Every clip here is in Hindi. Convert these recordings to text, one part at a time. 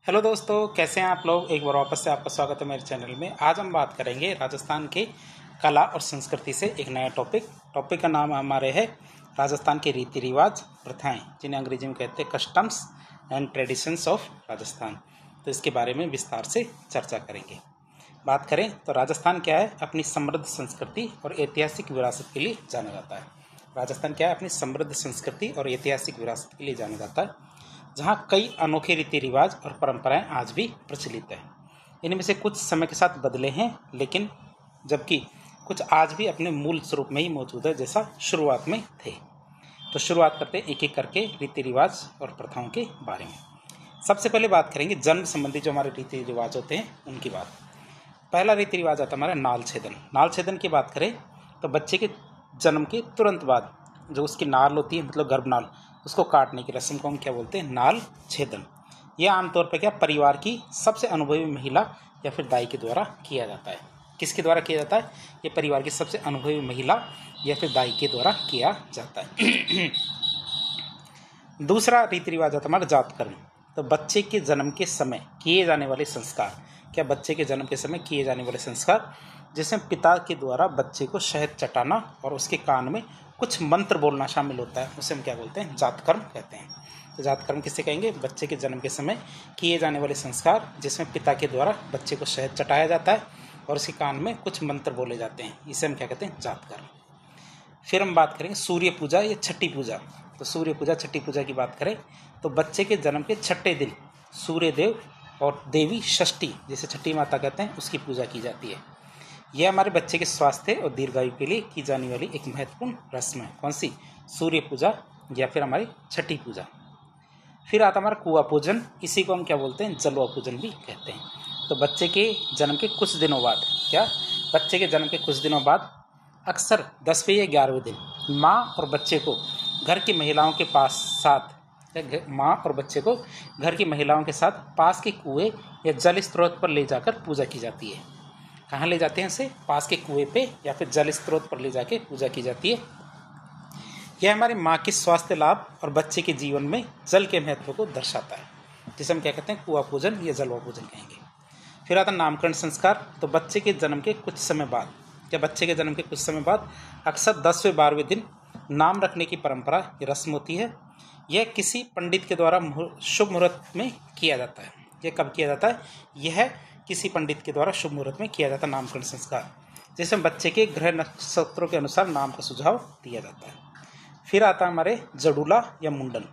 हेलो दोस्तों, कैसे हैं आप लोग। एक बार वापस से आपका स्वागत है मेरे चैनल में। आज हम बात करेंगे राजस्थान के कला और संस्कृति से एक नया टॉपिक का नाम हमारे है राजस्थान के रीति रिवाज प्रथाएं, जिन्हें अंग्रेजी में कहते हैं customs and traditions of Rajasthan. तो इसके बारे में विस्तार से चर्चा करेंगे। बात करें तो राजस्थान क्या है, अपनी समृद्ध संस्कृति और ऐतिहासिक विरासत के लिए जाना जाता है। राजस्थान क्या है, अपनी समृद्ध संस्कृति और ऐतिहासिक विरासत के लिए जाना जाता है, जहाँ कई अनोखे रीति रिवाज और परंपराएं आज भी प्रचलित है। इनमें से कुछ समय के साथ बदले हैं, लेकिन जबकि कुछ आज भी अपने मूल स्वरूप में ही मौजूद है, जैसा शुरुआत में थे। तो शुरुआत करते हैं एक एक करके रीति रिवाज और प्रथाओं के बारे में। सबसे पहले बात करेंगे जन्म संबंधी जो हमारे रीति रिवाज होते हैं उनकी बात। पहला रीति रिवाज आता है हमारा नाल छेदन। नाल छेदन की बात करें तो बच्चे के जन्म के तुरंत बाद जो उसकी नाल होती है, मतलब गर्भनाल, उसको काटने की रस्म को हम क्या बोलते हैं, नाल छेदन। यह आमतौर पर क्या परिवार की सबसे अनुभवी महिला या फिर दाई के द्वारा किया जाता है। किसके द्वारा किया जाता है? ये परिवार की सबसे अनुभवी महिला या फिर दाई के द्वारा किया जाता है। दूसरा रीति रिवाज आता है हमारा जातकर्म। तो बच्चे के जन्म के समय किए जाने वाले संस्कार, क्या बच्चे के जन्म के समय किए जाने वाले संस्कार, जिसमें पिता के द्वारा बच्चे को शहद चटाना और उसके कान में कुछ मंत्र बोलना शामिल होता है, उसे हम क्या बोलते हैं, जातकर्म कहते हैं। तो जातकर्म किसे कहेंगे? बच्चे के जन्म के समय किए जाने वाले संस्कार, जिसमें पिता के द्वारा बच्चे को शहद चटाया जाता है और उसके कान में कुछ मंत्र बोले जाते हैं, इसे हम क्या कहते हैं, जातकर्म। फिर हम बात करेंगे सूर्य पूजा या छठी पूजा। तो सूर्य पूजा छठी पूजा की बात करें तो बच्चे के जन्म के छठे दिन सूर्य देव और देवी षष्ठी, जिसे छठी माता कहते हैं, उसकी पूजा की जाती है। यह हमारे बच्चे के स्वास्थ्य और दीर्घायु के लिए की जाने वाली एक महत्वपूर्ण रस्म है। कौन सी? सूर्य पूजा या फिर हमारी छठी पूजा। फिर आता हमारा कुआं पूजन, इसी को हम क्या बोलते हैं, जलवा पूजन भी कहते हैं। तो बच्चे के जन्म के कुछ दिनों बाद बच्चे के जन्म के कुछ दिनों बाद अक्सर 10वें या 11वें दिन माँ और बच्चे को घर की महिलाओं के साथ पास के कुएं या जल स्रोत पर ले जाकर पूजा की जाती है। कहाँ ले जाते हैं इसे? पास के कुएं पे या फिर जल स्रोत पर ले जाके पूजा की जाती है। यह हमारी माँ के स्वास्थ्य लाभ और बच्चे के जीवन में जल के महत्व को दर्शाता है, जिसे हम क्या कहते हैं, कुआं पूजन या जलवा पूजन कहेंगे। फिर आता नामकरण संस्कार। तो बच्चे के जन्म के कुछ समय बाद अक्सर 10वें 12वें दिन नाम रखने की परंपरा या रस्म होती है। यह किसी पंडित के द्वारा शुभ मुहूर्त में किया जाता है। यह कब किया जाता है? यह किसी पंडित के द्वारा शुभ मुहूर्त में किया जाता है नामकरण संस्कार, जिसमें बच्चे के ग्रह नक्षत्रों के अनुसार नाम का सुझाव दिया जाता है। फिर आता है हमारे जडूला या मुंडन।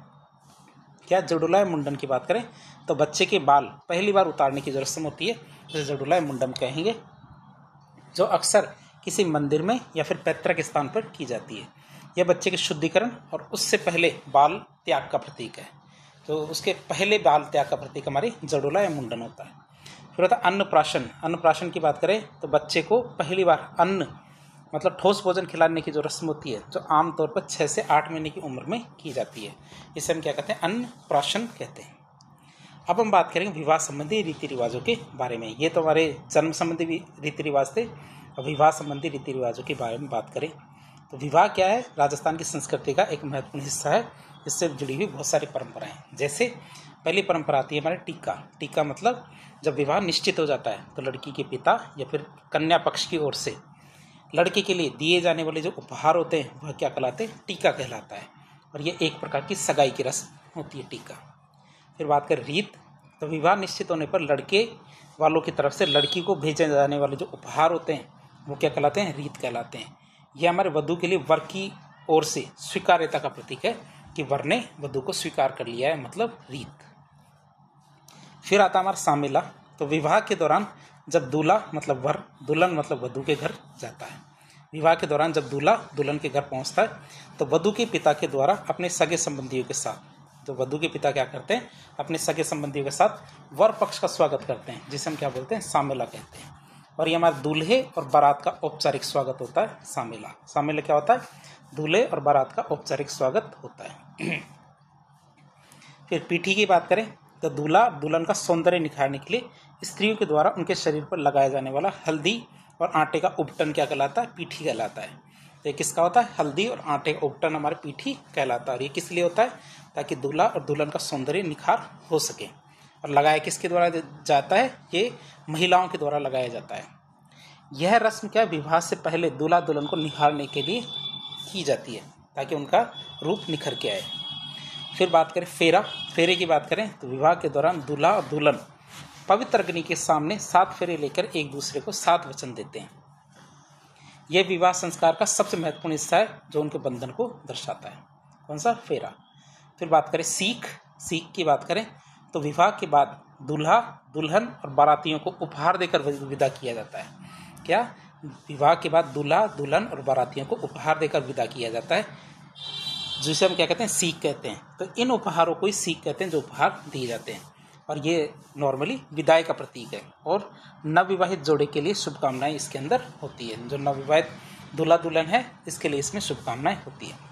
क्या जडूला या मुंडन की बात करें तो बच्चे के बाल पहली बार उतारने की जो रस्म होती है उसे जडूला या मुंडन कहेंगे, जो अक्सर किसी मंदिर में या फिर पैतृक स्थान पर की जाती है। यह बच्चे के शुद्धिकरण और उससे पहले बाल त्याग का प्रतीक है। तो उसके पहले बाल त्याग का प्रतीक हमारी जडूला या मुंडन होता है। फिर होता है अन्नप्राशन। अन्नप्राशन की बात करें तो बच्चे को पहली बार अन्न मतलब ठोस भोजन खिलाने की जो रस्म होती है, जो आमतौर पर 6 से 8 महीने की उम्र में की जाती है, इसे हम क्या कहते हैं, अन्नप्राशन कहते हैं। अब हम बात करेंगे विवाह संबंधी रीति रिवाजों के बारे में। ये तो हमारे जन्म संबंधी रीति रिवाज थे। अब विवाह संबंधी रीति रिवाजों के बारे में बात करें तो विवाह क्या है, राजस्थान की संस्कृति का एक महत्वपूर्ण हिस्सा है। इससे जुड़ी हुई बहुत सारी परंपराएं, जैसे पहली परंपरा आती है हमारे टीका। टीका मतलब जब विवाह निश्चित हो जाता है तो लड़की के पिता या फिर कन्या पक्ष की ओर से लड़के के लिए दिए जाने वाले जो उपहार होते हैं वह क्या कहलाते हैं, टीका कहलाता है। और ये एक प्रकार की सगाई की रस्म होती है, टीका। फिर बात करें रीत। तो विवाह निश्चित होने पर लड़के वालों की तरफ से लड़की को भेजे जाने वाले जो उपहार होते हैं वो क्या कहलाते हैं, रीत कहलाते हैं। यह हमारे वधू के लिए वर की ओर से स्वीकार्यता का प्रतीक है कि वर ने वधू को स्वीकार कर लिया है, मतलब रीत। फिर आता हमारा सामेला। तो विवाह के दौरान जब दूल्हा मतलब वर, दुल्हन मतलब वधू के घर जाता है। विवाह के दौरान जब दूल्हा दुल्हन के घर पहुंचता है तो वधू के पिता के द्वारा अपने सगे संबंधियों के साथ, तो वधू के पिता क्या करते हैं, अपने सगे संबंधियों के साथ वर पक्ष का स्वागत करते हैं, जिसे हम क्या बोलते हैं, सामेला कहते हैं। और ये हमारे दूल्हे और बारात का औपचारिक स्वागत होता है, सामेला। सामेला क्या होता है? दूल्हे और बारात का औपचारिक स्वागत होता है। फिर पीठी की बात करें तो दूल्हा दुल्हन का सौंदर्य निखारने के लिए स्त्रियों के द्वारा उनके शरीर पर लगाया जाने वाला हल्दी और आटे का उपटन क्या कहलाता है, पीठी कहलाता है। तो ये किसका होता है? हल्दी और आटे का उपटन हमारे पीठी कहलाता है। और ये किस लिए होता है? ताकि दूल्हा और दुल्हन का सौंदर्य निखार हो सके। और लगाया किसके द्वारा जाता है? ये महिलाओं के द्वारा लगाया जाता है। यह रस्म क्या विवाह से पहले दूल्हा दुल्हन को निखारने के लिए की जाती है, ताकि उनका रूप निखर के आए। फिर बात करें फेरा। फेरे की बात करें तो विवाह के दौरान दूल्हा और दुल्हन पवित्र अग्नि के सामने 7 फेरे लेकर एक दूसरे को 7 वचन देते हैं। यह विवाह संस्कार का सबसे महत्वपूर्ण हिस्सा है जो उनके बंधन को दर्शाता है। कौन सा? फेरा। फिर बात करें सीख। सीख की बात करें तो विवाह के बाद दूल्हा दुल्हन और बारातियों को उपहार देकर विदा किया जाता है। क्या? विवाह के बाद दूल्हा दुल्हन और बारातियों को उपहार देकर विदा किया जाता है, जिसे हम क्या कहते हैं? सीख कहते हैं। तो इन उपहारों को ही सीख कहते हैं जो उपहार दिए जाते हैं, और ये नॉर्मली विदाई का प्रतीक है और नवविवाहित जोड़े के लिए शुभकामनाएं इसके अंदर होती है। जो नवविवाहित दूल्हा दुल्हन है इसके लिए इसमें शुभकामनाएं होती है।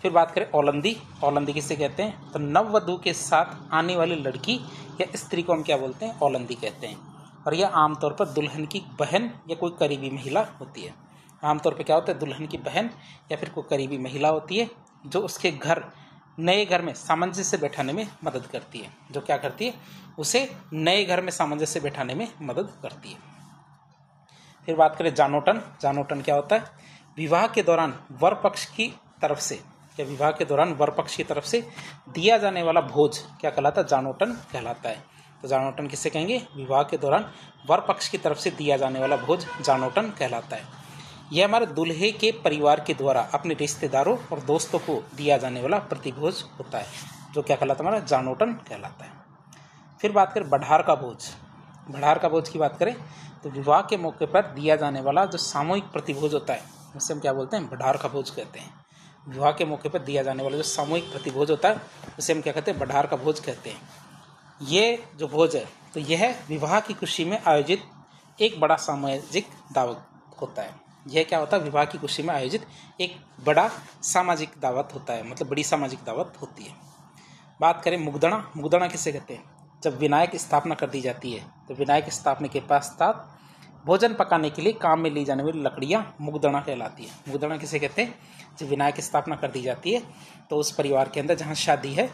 फिर बात करें औलंदी। औलंदी किसे कहते हैं? तो नववधू के साथ आने वाली लड़की या स्त्री को हम क्या बोलते हैं? औलंदी कहते हैं। और यह आमतौर पर दुल्हन की बहन या कोई करीबी महिला होती है। आमतौर पर क्या होता है? दुल्हन की बहन या फिर कोई करीबी महिला होती है जो उसके नए घर में सामंजस्य बैठाने में मदद करती है। जो क्या करती है? उसे नए घर में सामंजस्य बैठाने में मदद करती है। फिर बात करें जानोटन। जानोटन क्या होता है? विवाह के दौरान वर पक्ष की तरफ से या विवाह के दौरान वर पक्ष की तरफ से दिया जाने वाला भोज क्या कहलाता है? जानोटन कहलाता है। तो जानोटन किसे कहेंगे? विवाह के दौरान वर पक्ष की तरफ से दिया जाने वाला भोज जानोटन कहलाता है। यह हमारे दूल्हे के परिवार के द्वारा अपने रिश्तेदारों और दोस्तों को दिया जाने वाला प्रतिभोज होता है, जो क्या कहलाता है? हमारा जानोटन कहलाता है। फिर बात करें बढ़ार का भोज। बढ़ार का भोज की बात करें तो विवाह के मौके पर दिया जाने वाला जो सामूहिक प्रतिभोज होता है उसे हम क्या बोलते हैं? बढ़ार का भोज कहते हैं। विवाह के मौके पर दिया जाने वाला जो सामूहिक प्रतिभोज होता है उसे हम क्या कहते हैं? बढ़ार का भोज कहते हैं। ये जो भोज है तो यह विवाह की खुशी में आयोजित एक बड़ा सामाजिक दावत होता है। यह क्या होता है? विवाह की खुशी में आयोजित एक बड़ा सामाजिक दावत होता है, मतलब बड़ी सामाजिक दावत होती है। बात करें मुगदणा। मुगदणा किसे कहते हैं? जब विनायक स्थापना कर दी जाती है तो विनायक स्थापना के पश्चात भोजन पकाने के लिए काम में ली जाने वाली लकड़ियाँ मुगदणा कहलाती है। मुगदणा किसे कहते हैं? जब विनायक स्थापना कर दी जाती है तो उस परिवार के अंदर जहाँ शादी है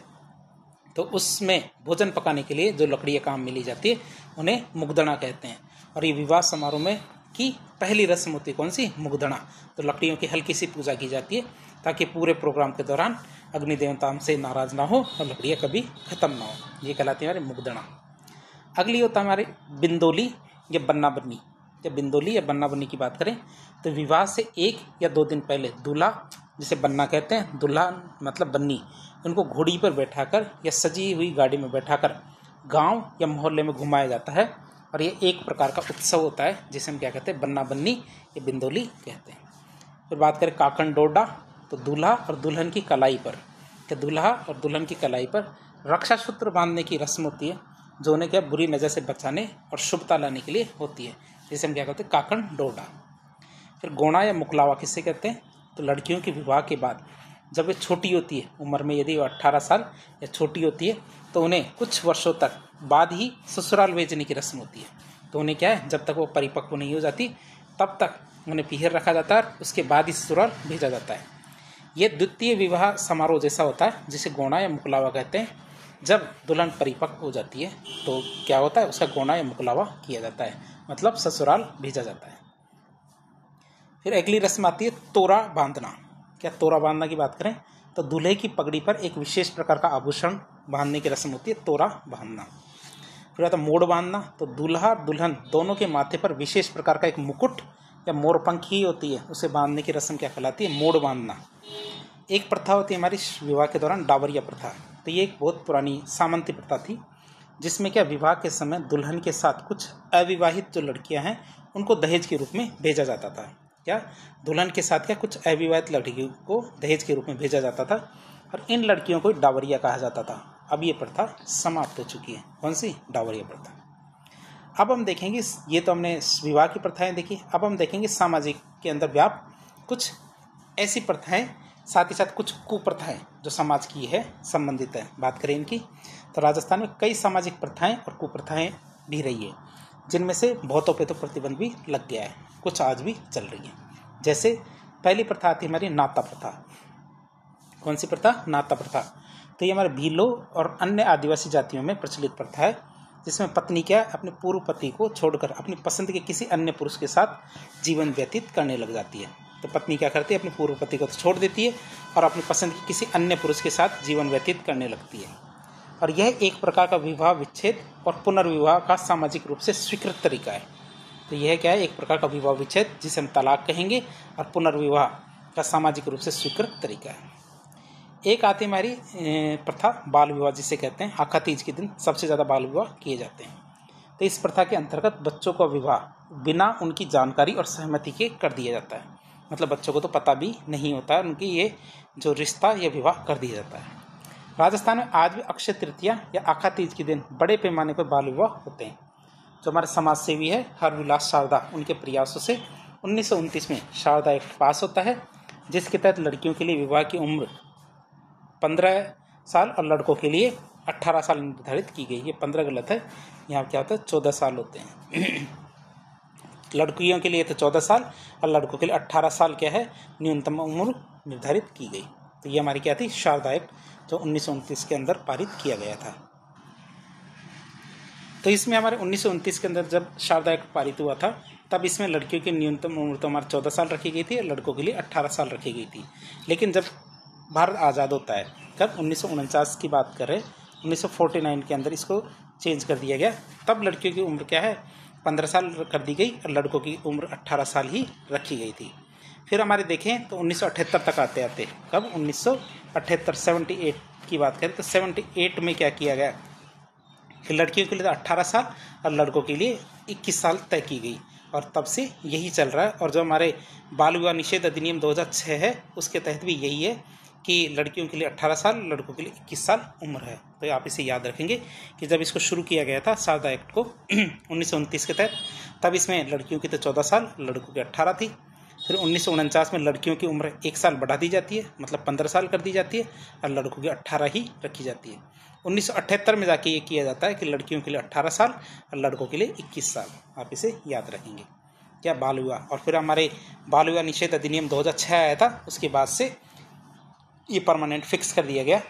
तो उसमें भोजन पकाने के लिए जो लकड़ियाँ काम में ली जाती है उन्हें मुगदणा कहते हैं। और ये विवाह समारोह में की पहली रस्म होती है। कौन सी? मुगदणा। तो लकड़ियों की हल्की सी पूजा की जाती है ताकि पूरे प्रोग्राम के दौरान अग्नि देवता हमसे नाराज ना हो और लकड़ियाँ कभी खत्म ना हो। ये कहलाती है हमारे मुगदणा। अगली होता है हमारे बिंदोली या बन्ना बन्नी। जब बिंदोली या बन्ना बन्नी की बात करें तो विवाह से 1 या 2 दिन पहले दूल्हा, जिसे बन्ना कहते हैं, दूल्हा मतलब बन्नी, उनको घोड़ी पर बैठाकर या सजी हुई गाड़ी में बैठाकर गांव या मोहल्ले में घुमाया जाता है। और ये एक प्रकार का उत्सव होता है जिसे हम क्या कहते हैं? बन्ना बन्नी या बिंदोली कहते हैं। फिर बात करें काकण डोडा। तो दूल्हा और दुल्हन की कलाई पर दूल्हा और दुल्हन की कलाई पर रक्षा सूत्र बांधने की रस्म होती है, जो उन्हें क्या बुरी नज़र से बचाने और शुभता लाने के लिए होती है, जिसे हम क्या कहते हैं? काकण डोडा। फिर गोणा या मुकलावा किसे कहते हैं? तो लड़कियों के विवाह के बाद जब वे छोटी होती है उम्र में, यदि वो 18 साल या छोटी होती है तो उन्हें कुछ वर्षों तक बाद ही ससुराल भेजने की रस्म होती है। तो उन्हें क्या है? जब तक वो परिपक्व नहीं हो जाती तब तक उन्हें पीहर रखा जाता है, उसके बाद ही ससुराल भेजा जाता है। ये द्वितीय विवाह समारोह जैसा होता है जिसे गोणा या मुकलावा कहते हैं। जब दुल्हन परिपक्व हो जाती है तो क्या होता है? उसका गोणा या मुकलावा किया जाता है, मतलब ससुराल भेजा जाता है। फिर अगली रस्म आती है तोरा बांधना। क्या तोरा बांधना की बात करें तो दूल्हे की पगड़ी पर एक विशेष प्रकार का आभूषण बांधने की रस्म होती है, तोरा बांधना। फिर आता मोड़ बांधना। तो दूल्हा दुल्हन दोनों के माथे पर विशेष प्रकार का एक मुकुट या मोरपंखी होती है, उसे बांधने की रस्म क्या कहलाती है? मोड़ बांधना। एक प्रथा होती है हमारी विवाह के दौरान डावरिया प्रथा। तो ये एक बहुत पुरानी सामंती प्रथा थी जिसमें क्या विवाह के समय दुल्हन के साथ कुछ अविवाहित जो लड़कियां हैं उनको दहेज के रूप में भेजा जाता था। क्या? दुल्हन के साथ क्या कुछ अविवाहित लड़कियों को दहेज के रूप में भेजा जाता था और इन लड़कियों को डावरिया कहा जाता था। अब ये प्रथा समाप्त हो चुकी है। कौन सी? डावरिया प्रथा। अब हम देखेंगे, ये तो हमने विवाह की प्रथाएं देखी, अब हम देखेंगे सामाजिक के अंदर व्याप्त कुछ ऐसी प्रथाएं, साथ ही साथ कुछ कुप्रथाएं जो समाज की है, संबंधित है। बात करें इनकी तो राजस्थान में कई सामाजिक प्रथाएं और कुप्रथाएं भी रही है, जिनमें से बहुतों पे तो प्रतिबंध भी लग गया है, कुछ आज भी चल रही है। जैसे पहली प्रथा आती है हमारी नाता प्रथा। कौन सी प्रथा? नाता प्रथा। तो ये हमारे भीलों और अन्य आदिवासी जातियों में प्रचलित प्रथा है, जिसमें पत्नी क्या अपने पूर्व पति को छोड़कर अपनी पसंद के किसी अन्य पुरुष के साथ जीवन व्यतीत करने लग जाती है। तो पत्नी क्या करती है, अपने पूर्व पति को तो छोड़ देती है और अपनी पसंद के किसी अन्य पुरुष के साथ जीवन व्यतीत करने लगती है। और यह एक प्रकार का विवाह विच्छेद और पुनर्विवाह का सामाजिक रूप से स्वीकृत तरीका है। तो यह क्या है, एक प्रकार का विवाह विच्छेद जिसे हम तलाक कहेंगे, और पुनर्विवाह का सामाजिक रूप से स्वीकृत तरीका है। एक आती हमारी प्रथा बाल विवाह, जिसे कहते हैं आखा तीज के दिन सबसे ज़्यादा बाल विवाह किए जाते हैं। तो इस प्रथा के अंतर्गत बच्चों का विवाह बिना उनकी जानकारी और सहमति के कर दिया जाता है। मतलब बच्चों को तो पता भी नहीं होता है, उनकी ये जो रिश्ता या विवाह कर दिया जाता है। राजस्थान में आज भी अक्षय तृतीया या आखा तीज के दिन बड़े पैमाने पर बाल विवाह होते हैं। जो हमारे समाज सेवी है हरविलास शारदा, उनके प्रयासों से 1929 में शारदा एक्ट पास होता है, जिसके तहत लड़कियों के लिए विवाह की उम्र 15 साल और लड़कों के लिए 18 साल निर्धारित की गई। ये 15 गलत है, यहाँ क्या होता है 14 साल होते हैं। लड़कियों के लिए तो 14 साल और लड़कों के लिए 18 साल क्या है न्यूनतम उम्र निर्धारित की गई। तो ये हमारी क्या थी, शारदा एक्ट, जो 1929 के अंदर पारित किया गया था। तो इसमें हमारे 1929 के अंदर जब शारदा एक्ट पारित हुआ था, तब इसमें लड़कियों की न्यूनतम उम्र तो हमारे 14 साल रखी गई थी और लड़कों के लिए 18 साल रखी गई थी। लेकिन जब भारत आज़ाद होता है, कब 1949 की बात कर रहे हैं, 1949 के अंदर इसको चेंज कर दिया गया। तब लड़कियों की उम्र क्या है 15 साल कर दी गई और लड़कों की उम्र 18 साल ही रखी गई थी। फिर हमारे देखें तो 1978 तक आते आते, कब 1978 78 की बात करें तो 78 में क्या किया गया कि लड़कियों के लिए 18 साल और लड़कों के लिए 21 साल तय की गई, और तब से यही चल रहा है। और जो हमारे बाल विवाह निषेध अधिनियम 2006 है, उसके तहत भी यही है कि लड़कियों के लिए 18 साल, लड़कों के लिए 21 साल उम्र है। तो आप इसे याद रखेंगे कि जब इसको शुरू किया गया था शारदा एक्ट को 1929 के तहत, तब इसमें लड़कियों की तो 14 साल, लड़कों की 18 थी। फिर 1949 में लड़कियों की उम्र 1 साल बढ़ा दी जाती है, मतलब 15 साल कर दी जाती है, और लड़कों की 18 ही रखी जाती है। 1978 में जाके ये किया जाता है कि लड़कियों के लिए 18 साल और लड़कों के लिए 21 साल। आप इसे याद रखेंगे क्या, बाल विवाह। और फिर हमारे बाल विवाह निषेध अधिनियम 2006 आया था, उसके बाद से ये परमानेंट फिक्स कर दिया गया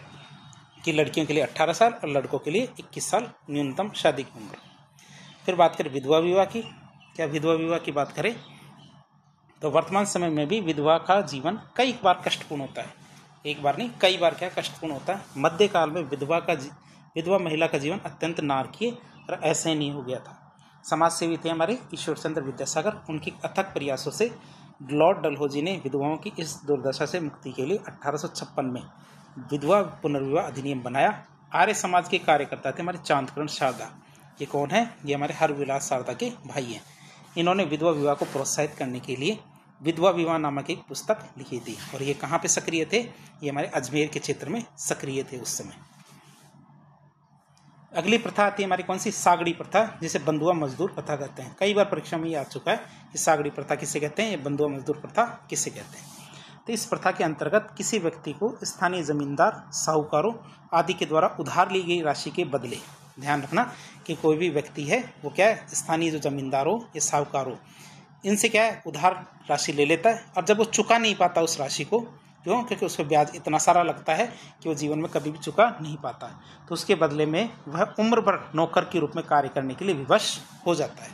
कि लड़कियों के लिए 18 साल और लड़कों के लिए 21 साल न्यूनतम शादी की उम्र। फिर बात करें विधवा विवाह की। क्या विधवा विवाह की बात करें तो वर्तमान समय में भी विधवा का जीवन कई बार कष्टपूर्ण होता है। एक बार नहीं, कई बार क्या कष्टपूर्ण होता है। मध्यकाल में विधवा महिला का जीवन अत्यंत नारकीय और असहनीय हो गया था। समाज सेवी थे हमारे ईश्वर चंद्र विद्यासागर, उनके अथक प्रयासों से लॉर्ड डलहौजी ने विधवाओं की इस दुर्दशा से मुक्ति के लिए 1856 में विधवा पुनर्विवाह अधिनियम बनाया। आर्य समाज के कार्यकर्ता थे हमारे चांदकरण शारदा। ये कौन है, ये हमारे हरविलास शारदा के भाई हैं। इन्होंने विधवा विवाह को प्रोत्साहित करने के लिए विधवा विवाह नामक एक पुस्तक लिखी थी। और ये कहाँ पे सक्रिय थे, ये हमारे अजमेर के क्षेत्र में सक्रिय थे उस समय। अगली प्रथा आती है हमारी कौन सी, सागड़ी प्रथा, जिसे बंधुआ मजदूर प्रथा कहते हैं। कई बार परीक्षा में ये आ चुका है कि सागड़ी प्रथा किसे कहते हैं, ये बंधुआ मजदूर प्रथा किसे कहते हैं। तो इस प्रथा के अंतर्गत किसी व्यक्ति को स्थानीय जमींदार, साहूकारों आदि के द्वारा उधार ली गई राशि के बदले, ध्यान रखना कि कोई भी व्यक्ति है वो क्या है, स्थानीय जो जमींदारों या साहूकारों, इनसे क्या है उधार राशि ले लेता है, और जब वो चुका नहीं पाता उस राशि को, क्यों, क्योंकि उस पर ब्याज इतना सारा लगता है कि वो जीवन में कभी भी चुका नहीं पाता, तो उसके बदले में वह उम्र भर नौकर के रूप में कार्य करने के लिए विवश हो जाता है,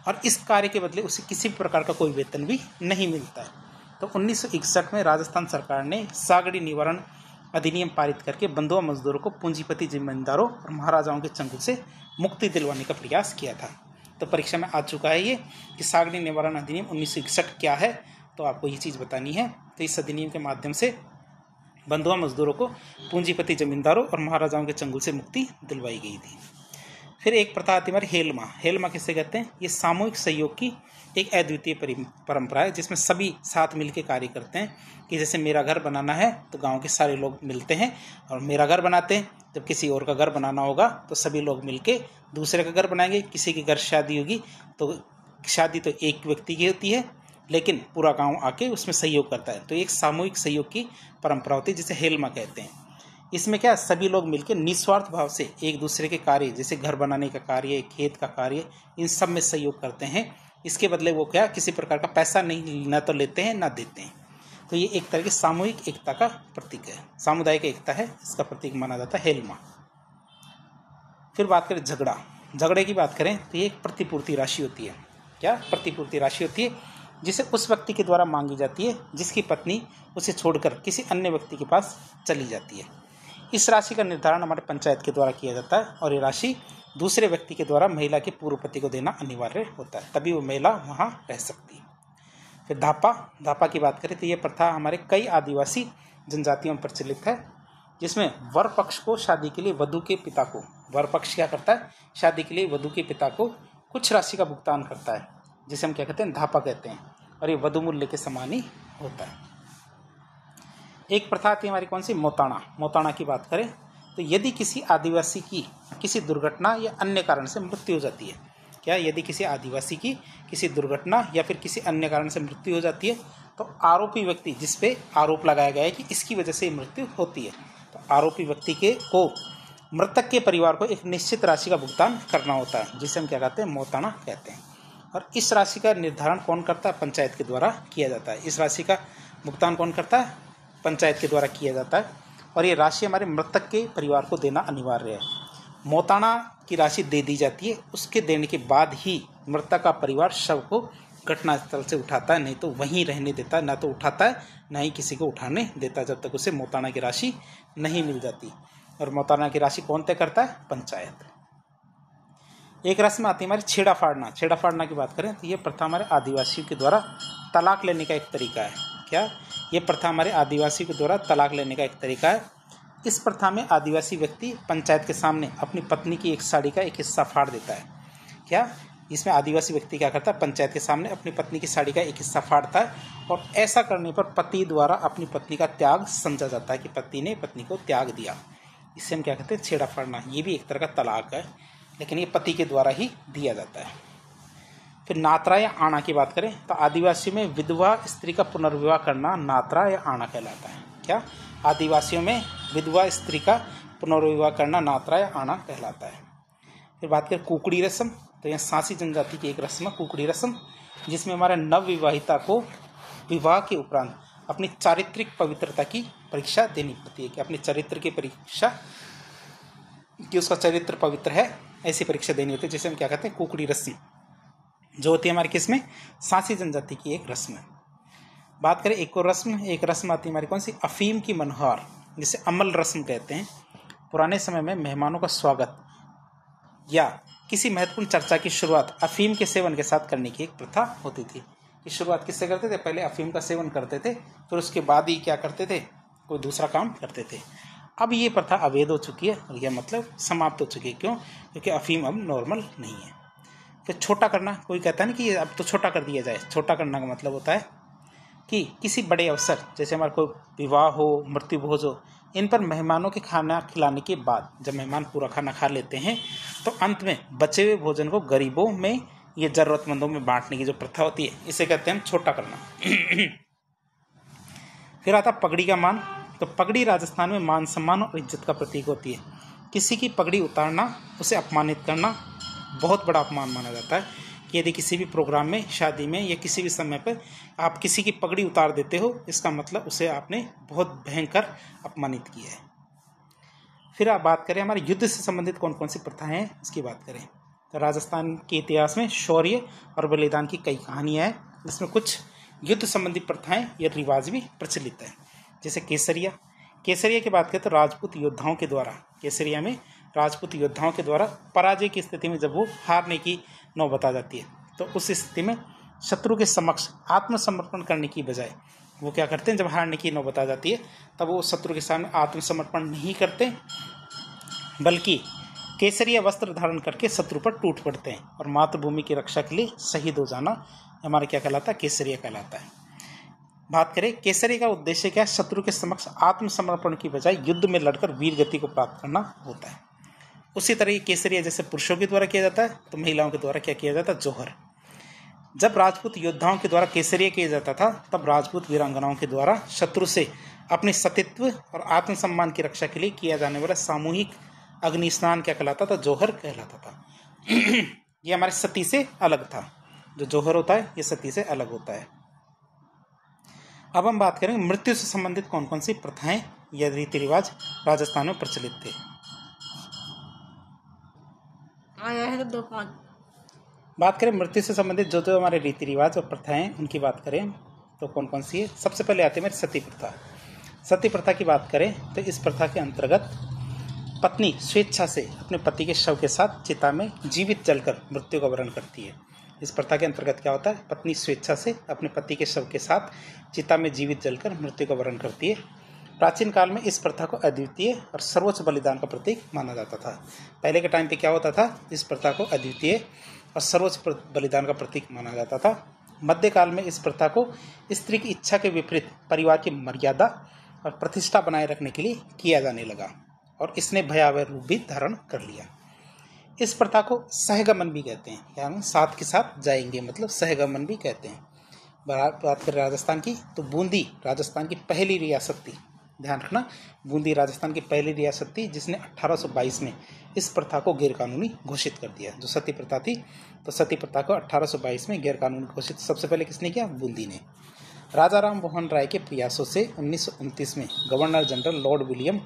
और इस कार्य के बदले उसे किसी प्रकार का कोई वेतन भी नहीं मिलता है। तो 1961 में राजस्थान सरकार ने सागड़ी निवारण अधिनियम पारित करके बंधुआ मजदूरों को पूंजीपति जमींदारों और महाराजाओं के चंगुल से मुक्ति दिलवाने का प्रयास किया था। तो परीक्षा में आ चुका है ये कि सागड़ी निवारण अधिनियम 1961 क्या है, तो आपको ये चीज़ बतानी है। तो इस अधिनियम के माध्यम से बंधुआ मजदूरों को पूंजीपति जमींदारों और महाराजाओं के चंगुल से मुक्ति दिलवाई गई थी। फिर एक प्रथा आती है हमारी हेलमा। हेलमा किसे कहते हैं, ये सामूहिक सहयोग की एक अद्वितीय परंपरा है, जिसमें सभी साथ मिलकर कार्य करते हैं। कि जैसे मेरा घर बनाना है तो गांव के सारे लोग मिलते हैं और मेरा घर बनाते हैं। जब किसी और का घर बनाना होगा तो सभी लोग मिलके दूसरे का घर बनाएंगे। किसी की घर शादी होगी तो शादी तो एक व्यक्ति की होती है, लेकिन पूरा गांव आके उसमें सहयोग करता है। तो एक सामूहिक सहयोग की परंपरा होती है जिसे हेलमा कहते हैं। इसमें क्या सभी लोग मिलकर निस्वार्थ भाव से एक दूसरे के कार्य, जैसे घर बनाने का कार्य, खेत का कार्य, इन सब में सहयोग करते हैं। इसके बदले वो क्या किसी प्रकार का पैसा नहीं, ना तो लेते हैं ना देते हैं। तो ये एक तरह की सामूहिक एकता का प्रतीक है, सामुदायिक एकता है, इसका प्रतीक माना जाता है हेलमा। फिर बात करें झगड़े की बात करें तो ये एक प्रतिपूर्ति राशि होती है। क्या प्रतिपूर्ति राशि होती है? जिसे उस व्यक्ति के द्वारा मांगी जाती है जिसकी पत्नी उसे छोड़कर किसी अन्य व्यक्ति के पास चली जाती है। इस राशि का निर्धारण हमारे पंचायत के द्वारा किया जाता है और ये राशि दूसरे व्यक्ति के द्वारा महिला के पूर्व पति को देना अनिवार्य होता है, तभी वो महिला वहाँ रह सकती है। फिर धापा की बात करें तो ये प्रथा हमारे कई आदिवासी जनजातियों में प्रचलित है, जिसमें वर पक्ष को शादी के लिए वधु के पिता को, वर पक्ष क्या करता है, शादी के लिए वधु के पिता को कुछ राशि का भुगतान करता है, जिसे हम क्या कहते हैं, धापा कहते हैं, और ये वधु मूल्य के समान ही होता है। एक प्रथा आती है हमारी कौन सी, मोताणा की बात करें तो यदि किसी आदिवासी की किसी दुर्घटना या अन्य कारण से मृत्यु हो जाती है, क्या यदि किसी आदिवासी की किसी दुर्घटना या फिर किसी अन्य कारण से मृत्यु हो जाती है तो आरोपी व्यक्ति जिस पे आरोप लगाया गया है कि इसकी वजह से मृत्यु होती है, तो आरोपी व्यक्ति को मृतक के परिवार को एक निश्चित राशि का भुगतान करना होता है, जिसे हम क्या कहते हैं, मोताणा कहते हैं। और इस राशि का निर्धारण कौन करता है, पंचायत के द्वारा किया जाता है। इस राशि का भुगतान कौन करता है, पंचायत के द्वारा किया जाता है, और ये राशि हमारे मृतक के परिवार को देना अनिवार्य है। मोताणा की राशि दे दी जाती है, उसके देने के बाद ही मृतक का परिवार शव को घटनास्थल से उठाता है, नहीं तो वहीं रहने देता है, ना तो उठाता है ना ही किसी को उठाने देता जब तक उसे मोताणा की राशि नहीं मिल जाती। और मोताणा की राशि कौन तय करता है, पंचायत। एक रस्म आती है हमारी छेड़ा फाड़ना की बात करें तो ये प्रथा हमारे आदिवासियों के द्वारा तलाक लेने का एक तरीका है। क्या ये प्रथा हमारे आदिवासियों के द्वारा तलाक लेने का एक तरीका है। इस प्रथा में आदिवासी व्यक्ति पंचायत के सामने अपनी पत्नी की एक साड़ी का एक हिस्सा फाड़ देता है। क्या इसमें आदिवासी व्यक्ति क्या करता है, पंचायत के सामने अपनी पत्नी की साड़ी का एक हिस्सा फाड़ता है, और ऐसा करने पर पति द्वारा अपनी पत्नी का त्याग समझा जाता है कि पति ने पत्नी को त्याग दिया। इससे हम क्या कहते हैं, छेड़ा फाड़ना। ये भी एक तरह का तलाक है, लेकिन ये पति के द्वारा ही दिया जाता है। फिर नातरा या आना की बात करें तो आदिवासियों में विधवा स्त्री का पुनर्विवाह करना नातरा या आना कहलाता है। क्या आदिवासियों में विधवा स्त्री का पुनर्विवाह करना नातरा या आना कहलाता है। फिर बात करें कुकड़ी रस्म, तो यह सांसी जनजाति की एक रस्म है कुकड़ी रस्म, जिसमें हमारे नवविवाहिता को विवाह के उपरांत अपनी चारित्रिक पवित्रता की परीक्षा देनी पड़ती है, कि अपने चरित्र की परीक्षा, कि उसका चरित्र पवित्र है, ऐसी परीक्षा देनी होती है, जिसे हम क्या कहते हैं, कुकड़ी रस्म, जो होती है हमारे किसमें, सांसी जनजाति की एक रस्म है। बात करें एक और रस्म, एक रस्म आती है हमारी कौन सी, अफीम की मनोहार, जिसे अमल रस्म कहते हैं। पुराने समय में मेहमानों का स्वागत या किसी महत्वपूर्ण चर्चा की शुरुआत अफीम के सेवन के साथ करने की एक प्रथा होती थी। कि शुरुआत किससे करते थे, पहले अफीम का सेवन करते थे, फिर उसके बाद ही क्या करते थे, कोई दूसरा काम करते थे। अब ये प्रथा अवैध हो चुकी है और यह मतलब समाप्त हो चुकी है। क्यों? क्योंकि अफीम अब नॉर्मल नहीं है। फिर छोटा करना, कोई कहता है ना कि अब तो छोटा कर दिया जाए। छोटा करना का मतलब होता है कि किसी बड़े अवसर, जैसे हमारा कोई विवाह हो, मृत्यु भोज हो, इन पर मेहमानों के खाना खिलाने के बाद जब मेहमान पूरा खाना खा लेते हैं तो अंत में बचे हुए भोजन को गरीबों में या जरूरतमंदों में बांटने की जो प्रथा होती है, इसे कहते हैं छोटा करना। फिर आता पगड़ी का मान। तो पगड़ी राजस्थान में मान सम्मान और इज्जत का प्रतीक होती है। किसी की पगड़ी उतारना, उसे अपमानित करना बहुत बड़ा अपमान माना जाता है। कि यदि किसी भी प्रोग्राम में, शादी में या किसी भी समय पर आप किसी की पगड़ी उतार देते हो, इसका मतलब उसे आपने बहुत भयंकर अपमानित किया है। फिर आप बात करें हमारे युद्ध से संबंधित कौन कौन सी प्रथाएं हैं, इसकी बात करें तो राजस्थान के इतिहास में शौर्य और बलिदान की कई कहानियां हैं, जिसमें कुछ युद्ध संबंधी प्रथाएं या रिवाज भी प्रचलित है। जैसे केसरिया की बात करें तो राजपूत योद्धाओं के द्वारा, केसरिया में राजपूत योद्धाओं के द्वारा पराजय की स्थिति में जब वो हारने की नौबत आ जाती है, तो उस स्थिति में शत्रु के समक्ष आत्मसमर्पण करने की बजाय वो क्या करते हैं, जब हारने की नौबत आ जाती है तब वो शत्रु के सामने आत्मसमर्पण नहीं करते, बल्कि केसरिया वस्त्र धारण करके शत्रु पर टूट पड़ते हैं और मातृभूमि की रक्षा के लिए शहीद हो जाना हमारा क्या कहलाता है, केसरिया कहलाता है। बात करें केसरिया का उद्देश्य क्या है, शत्रु के समक्ष आत्मसमर्पण की बजाय युद्ध में लड़कर वीर गति को प्राप्त करना होता है। उसी तरह केसरिया जैसे पुरुषों के द्वारा किया जाता है, तो महिलाओं के द्वारा क्या किया जाता है, जोहर। जब राजपूत योद्धाओं के द्वारा केसरिया किया जाता था, तब राजपूत वीरांगनाओं के द्वारा शत्रु से अपने सतीत्व और आत्मसम्मान की रक्षा के लिए किया जाने वाला सामूहिक अग्नि स्नान क्या कहलाता था, जोहर कहलाता था। ये हमारे सती से अलग था। जो जोहर होता है ये सती से अलग होता है। अब हम बात करेंगे मृत्यु से संबंधित कौन कौन सी प्रथाएं या रीति रिवाज राजस्थान में प्रचलित थे। बात करें मृत्यु से संबंधित जो जो हमारे रीति रिवाज और प्रथाएं उनकी बात करें तो कौन कौन सी है। सबसे पहले आती है मेरी सती प्रथा। सती प्रथा की बात करें तो इस प्रथा के अंतर्गत पत्नी स्वेच्छा से अपने पति के शव के साथ चिता में जीवित जलकर मृत्यु का वरण करती है। इस प्रथा के अंतर्गत क्या होता है, पत्नी स्वेच्छा से अपने पति के शव के साथ चिता में जीवित जलकर मृत्यु का वरण करती है। प्राचीन काल में इस प्रथा को अद्वितीय और सर्वोच्च बलिदान का प्रतीक माना जाता था। पहले के टाइम पे क्या होता था, इस प्रथा को अद्वितीय और सर्वोच्च बलिदान का प्रतीक माना जाता था। मध्यकाल में इस प्रथा को स्त्री की इच्छा के विपरीत परिवार की मर्यादा और प्रतिष्ठा बनाए रखने के लिए किया जाने लगा और इसने भयावह रूप भी धारण कर लिया। इस प्रथा को सहगमन भी कहते हैं, क्या हम साथ के साथ जाएंगे मतलब सहगमन भी कहते हैं। बात करें राजस्थान की तो बूंदी राजस्थान की पहली रियासत थी। ध्यान रखना, बूंदी राजस्थान की पहली रियासत थी जिसने 1822 में इस प्रथा को गैरकानूनी घोषित कर दिया। जो सती प्रथा थी तो सती प्रथा को 1822 में गैरकानूनी घोषित सबसे पहले किसने किया, बूंदी ने। राजा राम मोहन राय के प्रयासों से 1929 में governor general Lord William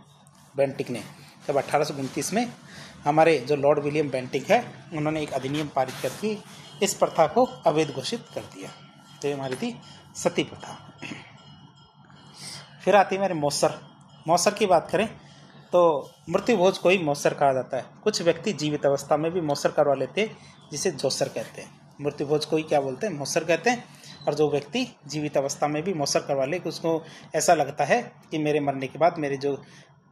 Bentinck ने जब 1829 में हमारे जो लॉर्ड विलियम बेंटिक है उन्होंने एक अधिनियम पारित करके इस प्रथा को अवैध घोषित कर दिया। तो ये हमारी थी सती प्रथा। फिर आती है मेरे मौसर। मौसर की बात करें तो मृत्यु भोज को ही मौसर कहा जाता है। कुछ व्यक्ति जीवित अवस्था में भी मौसर करवा लेते हैं जिसे जोसर कहते हैं। मृत्यु भोज को ही क्या बोलते हैं, मौसर कहते हैं। और जो व्यक्ति जीवित अवस्था में भी मौसर करवा ले, उसको ऐसा लगता है कि मेरे मरने के बाद मेरे जो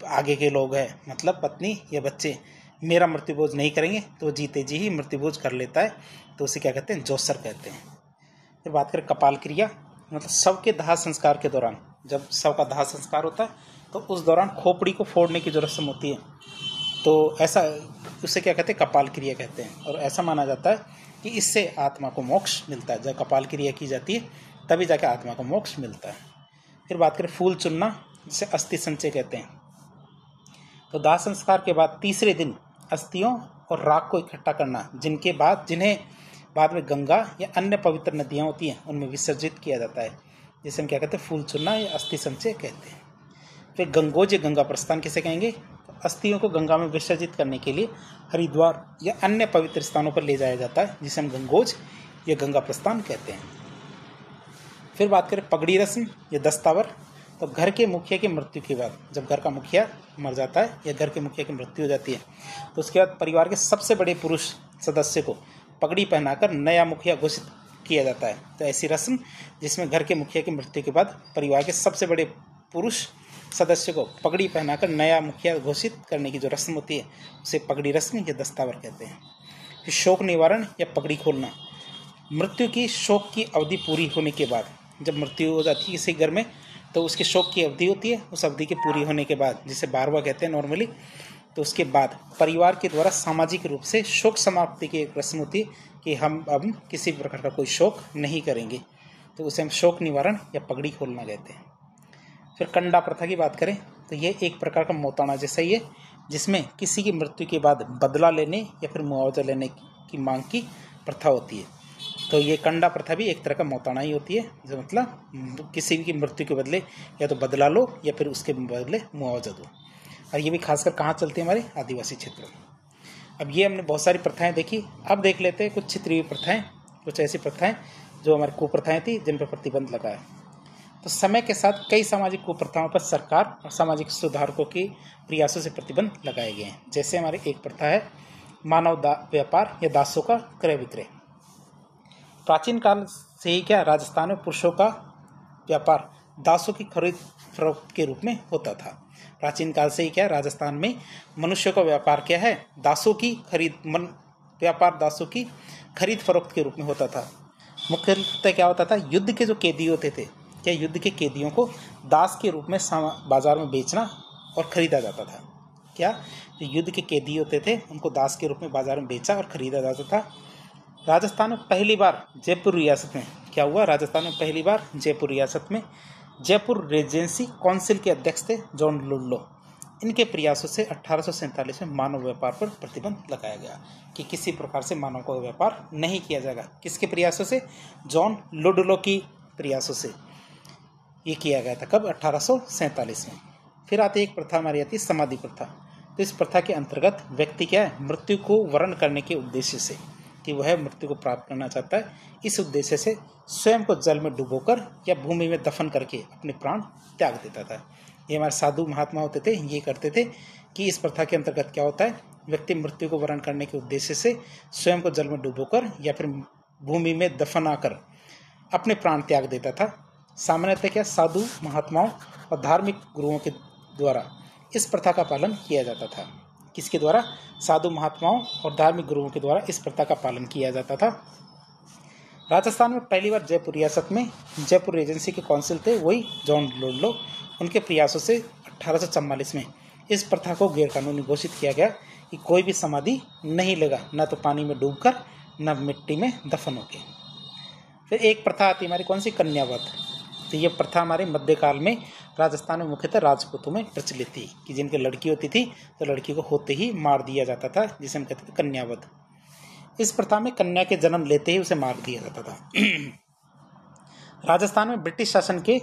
आगे के लोग हैं मतलब पत्नी या बच्चे मेरा मृत्यु भोज नहीं करेंगे, तो जीते जी ही मृत्यु भोज कर लेता है, तो उसे क्या कहते हैं, जोसर कहते हैं। फिर बात करें कपाल क्रिया, मतलब शव के दाह संस्कार के दौरान जब शव का दाह संस्कार होता है तो उस दौरान खोपड़ी को फोड़ने की जो रस्म होती है तो ऐसा उसे क्या कहते हैं, कपाल क्रिया कहते हैं। और ऐसा माना जाता है कि इससे आत्मा को मोक्ष मिलता है। जब कपाल क्रिया की जाती है तभी जाके आत्मा को मोक्ष मिलता है। फिर बात करें फूल चुनना, जिसे अस्थि संचय कहते हैं। तो दाह संस्कार के बाद तीसरे दिन अस्थियों और राख को इकट्ठा करना, जिन्हें बाद में गंगा या अन्य पवित्र नदियाँ होती हैं उनमें विसर्जित किया जाता है, जिसे हम क्या कहते हैं, फूल चुनना या अस्थि संचय कहते हैं। फिर गंगोज या गंगा प्रस्थान किसे कहेंगे, तो अस्थियों को गंगा में विसर्जित करने के लिए हरिद्वार या अन्य पवित्र स्थानों पर ले जाया जाता है, जिसे हम गंगोज या गंगा प्रस्थान कहते हैं। फिर बात करें पगड़ी रस्म या दस्तावर, तो घर के मुखिया की मृत्यु के बाद जब घर का मुखिया मर जाता है या घर के मुखिया की मृत्यु हो जाती है तो उसके बाद परिवार के सबसे बड़े पुरुष सदस्य को पगड़ी पहनाकर नया मुखिया घोषित किया जाता है। तो ऐसी रस्म जिसमें घर के मुखिया की मृत्यु के बाद परिवार के सबसे बड़े पुरुष सदस्य को पगड़ी पहनाकर नया मुखिया घोषित करने की जो रस्म होती है उसे पगड़ी रस्म या दस्तावर कहते हैं। फिर शोक निवारण या पगड़ी खोलना, मृत्यु की शोक की अवधि पूरी होने के बाद जब मृत्यु हो जाती है किसी घर में तो उसके शोक की अवधि होती है, उस अवधि के पूरी होने के बाद जिसे बारवा कहते हैं नॉर्मली, तो उसके बाद परिवार के द्वारा सामाजिक रूप से शोक समाप्ति की एक रस्म होती है कि हम अब किसी प्रकार का कोई शोक नहीं करेंगे, तो उसे हम शोक निवारण या पगड़ी खोलना कहते हैं। फिर कंडा प्रथा की बात करें तो ये एक प्रकार का मौताना जैसा ही है, जिसमें किसी की मृत्यु के बाद बदला लेने या फिर मुआवजा लेने की मांग की प्रथा होती है। तो ये कंडा प्रथा भी एक तरह का मौताना ही होती है, जो मतलब किसी की मृत्यु के बदले या तो बदला लो या फिर उसके बदले मुआवजा दो। और ये भी खासकर कहाँ चलती है, हमारे आदिवासी क्षेत्रों में। अब ये हमने बहुत सारी प्रथाएं देखी, अब देख लेते हैं कुछ क्षेत्रीय प्रथाएं, कुछ ऐसी प्रथाएं जो हमारी कुप्रथाएं थी जिन पर प्रतिबंध लगा है। तो समय के साथ कई सामाजिक कुप्रथाओं पर सरकार और सामाजिक सुधारकों के प्रयासों से प्रतिबंध लगाए गए हैं। जैसे हमारी एक प्रथा है मानव व्यापार या दासों का क्रय विक्रय। प्राचीन काल से ही क्या राजस्थान में पुरुषों का व्यापार दासों की खरीद फरोख्त के रूप में होता था। प्राचीन काल से ही क्या राजस्थान में मनुष्यों का व्यापार क्या है, दासों की व्यापार दासों की खरीद फरोख्त के रूप में होता था। मुख्यतः क्या होता था, युद्ध के जो कैदी होते थे, क्या युद्ध के कैदियों को दास के रूप में बाजार में बेचना और खरीदा जाता था। क्या जो युद्ध के कैदी होते थे उनको दास के रूप में बाजार में बेचा और खरीदा जाता था। राजस्थान में पहली बार जयपुर रियासत में क्या हुआ, राजस्थान में पहली बार जयपुर रियासत में जयपुर रेजेंसी काउंसिल के अध्यक्ष थे जॉन लुडलो। इनके प्रयासों से 1847 में मानव व्यापार पर प्रतिबंध लगाया गया कि किसी प्रकार से मानव का व्यापार नहीं किया जाएगा। किसके प्रयासों से, जॉन लुडलो की प्रयासों से। ये किया गया था। कब? 1847 में। फिर आती एक प्रथा हमारी आती है समाधि प्रथा। तो इस प्रथा के अंतर्गत व्यक्ति क्या है, मृत्यु को वरण करने के उद्देश्य से, कि वह मृत्यु को प्राप्त करना चाहता है, इस उद्देश्य से स्वयं को जल में डुबोकर या भूमि में दफन करके अपने प्राण त्याग देता था। ये हमारे साधु महात्मा होते थे, ये करते थे कि इस प्रथा के अंतर्गत क्या होता है, व्यक्ति मृत्यु को वरण करने के उद्देश्य से स्वयं को जल में डुबोकर या फिर भूमि में दफनाकर अपने प्राण त्याग देता था। सामान्यतः क्या साधु महात्माओं और धार्मिक गुरुओं के द्वारा इस प्रथा का पालन किया जाता था। किसके द्वारा? साधु महात्माओं और धार्मिक गुरुओं के द्वारा इस प्रथा का पालन किया जाता था। राजस्थान में पहली बार जयपुर रियासत में जयपुर रेजेंसी के काउंसिल थे, वही जॉन लोडलो, उनके प्रयासों से 1844 में इस प्रथा को गैरकानूनी घोषित किया गया कि कोई भी समाधि नहीं लेगा, न तो पानी में डूबकर न मिट्टी में दफन होके। फिर एक प्रथा आती हमारी कौन सी? कन्यावध। तो ये प्रथा हमारे मध्यकाल में राजस्थान में मुख्यतः राजपूतों में प्रचलित थी कि जिनकी लड़की होती थी तो लड़की को होते ही मार दिया जाता था, जिसे हम कहते थे कन्यावध। इस प्रथा में कन्या के जन्म लेते ही उसे मार दिया जाता था। राजस्थान में ब्रिटिश शासन के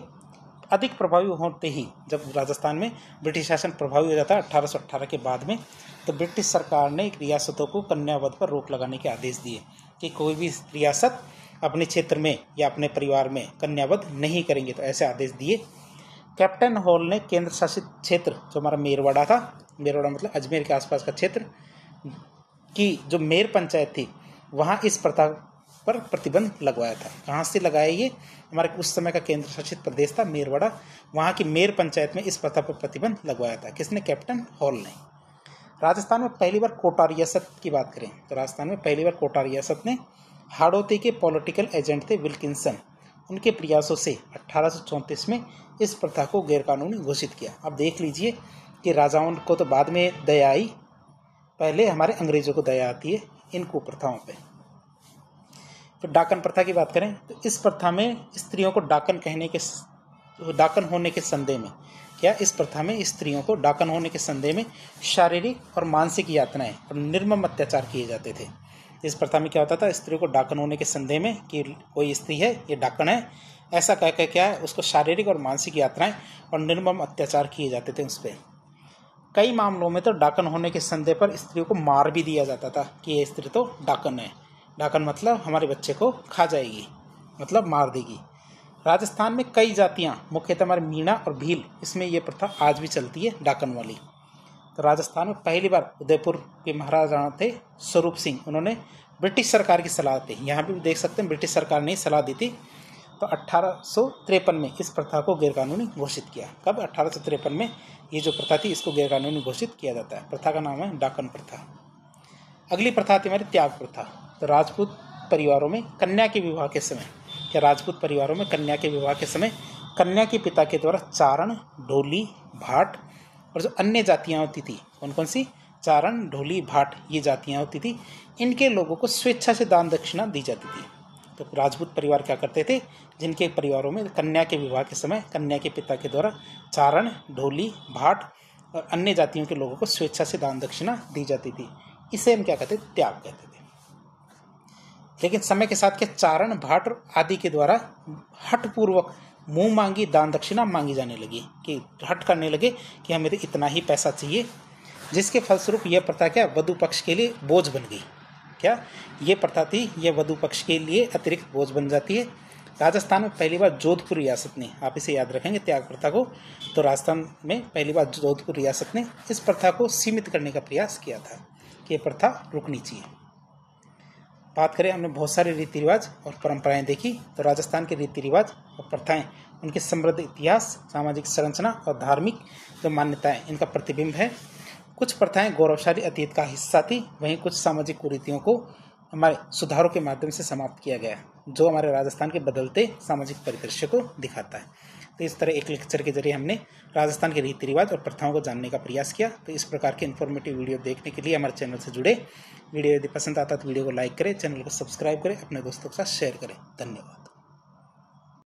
अधिक प्रभावी होते ही, जब राजस्थान में ब्रिटिश शासन प्रभावी हो जाता है 1818 के बाद में, तो ब्रिटिश सरकार ने रियासतों को कन्यावध पर रोक लगाने के आदेश दिए कि कोई भी रियासत अपने क्षेत्र में या अपने परिवार में कन्यावध नहीं करेंगे। तो ऐसे आदेश दिए। कैप्टन हॉल ने केंद्र शासित क्षेत्र जो हमारा मेरवाड़ा था, मेरवाड़ा मतलब अजमेर के आसपास का क्षेत्र की जो मेर पंचायत थी, वहाँ इस प्रथा पर प्रतिबंध लगवाया था। कहाँ से लगाया? ये हमारे उस समय का केंद्र शासित प्रदेश था मेरवाड़ा, वहाँ की मेर पंचायत में इस प्रथा पर प्रतिबंध लगवाया था। किसने? कैप्टन हॉल ने। राजस्थान में पहली बार कोटा रियासत की बात करें तो राजस्थान में पहली बार कोटा रियासत ने हाड़ौती के पॉलिटिकल एजेंट थे विल्किंसन, उनके प्रयासों से 1834 में इस प्रथा को गैरकानूनी घोषित किया। अब देख लीजिए कि राजाओं को तो बाद में दया आई, पहले हमारे अंग्रेजों को दया आती है इन कुप्रथाओं पे। फिर डाकन प्रथा की बात करें तो इस प्रथा में स्त्रियों को डाकन होने के संदेह में इस प्रथा में स्त्रियों को डाकन होने के संदेह में शारीरिक और मानसिक यातनाएं और निर्मम अत्याचार किए जाते थे। इस प्रथा में क्या होता था, स्त्री को डाकन होने के संदेह में कि कोई स्त्री है ये डाकन है, ऐसा कह के क्या है उसको शारीरिक और मानसिक यातनाएं और निर्मम अत्याचार किए जाते थे उस पर। कई मामलों में तो डाकन होने के संदेह पर स्त्रियों को मार भी दिया जाता था कि ये स्त्री तो डाकन है। डाकन मतलब हमारे बच्चे को खा जाएगी, मतलब मार देगी। राजस्थान में कई जातियां, मुख्यतः हमारे मीणा और भील, इसमें ये प्रथा आज भी चलती है डाकन वाली। तो राजस्थान में पहली बार उदयपुर के महाराजा थे स्वरूप सिंह, उन्होंने ब्रिटिश सरकार की सलाह दी, यहाँ भी देख सकते हैं ब्रिटिश सरकार ने सलाह दी थी। तो 1853 में इस प्रथा को गैरकानूनी घोषित किया। कब? 1853 में ये जो प्रथा थी इसको गैरकानूनी घोषित किया जाता है। प्रथा का नाम है डाकन प्रथा। अगली प्रथा थी हमारी त्याग प्रथा। तो राजपूत परिवारों में कन्या के विवाह के समय कन्या के पिता के द्वारा चारण, ढोली, भाट और जो अन्य जातियाँ होती थी, कौन कौन सी? चारण, ढोली, भाट, ये जातियाँ होती थी, इनके लोगों को स्वेच्छा से दान दक्षिणा दी जाती थी। तो राजपूत परिवार क्या करते थे, जिनके परिवारों में कन्या के विवाह के समय कन्या के पिता के द्वारा चारण, ढोली, भाट और अन्य जातियों के लोगों को स्वेच्छा से दान दक्षिणा दी जाती थी, इसे हम क्या कहते थे? त्याग कहते थे। लेकिन समय के साथ क्या चारण, भाट आदि के द्वारा हठपूर्वक मुंह मांगी दान दक्षिणा मांगी जाने लगी, कि हट करने लगे कि हमें तो इतना ही पैसा चाहिए, जिसके फलस्वरूप यह प्रथा क्या वधु पक्ष के लिए बोझ बन गई। क्या ये प्रथा थी, यह वधु पक्ष के लिए अतिरिक्त बोझ बन जाती है। राजस्थान में पहली बार जोधपुर रियासत ने, आप इसे याद रखेंगे त्याग प्रथा को, तो राजस्थान में पहली बार जोधपुर रियासत ने इस प्रथा को सीमित करने का प्रयास किया था कि यह प्रथा रुकनी चाहिए। बात करें, हमने बहुत सारे रीति रिवाज और परंपराएं देखी। तो राजस्थान के रीति रिवाज और प्रथाएं उनके समृद्ध इतिहास, सामाजिक संरचना और धार्मिक जो मान्यताएं, इनका प्रतिबिंब है। कुछ प्रथाएं गौरवशाली अतीत का हिस्सा थी, वहीं कुछ सामाजिक कुरीतियों को हमारे सुधारों के माध्यम से समाप्त किया गया, जो हमारे राजस्थान के बदलते सामाजिक परिदृश्य को दिखाता है। तो इस तरह एक लेक्चर के जरिए हमने राजस्थान के रीति रिवाज और प्रथाओं को जानने का प्रयास किया। तो इस प्रकार के इन्फॉर्मेटिव वीडियो देखने के लिए हमारे चैनल से जुड़े। वीडियो यदि पसंद आता तो वीडियो को लाइक करें, चैनल को सब्सक्राइब करें, अपने दोस्तों के साथ शेयर करें। धन्यवाद।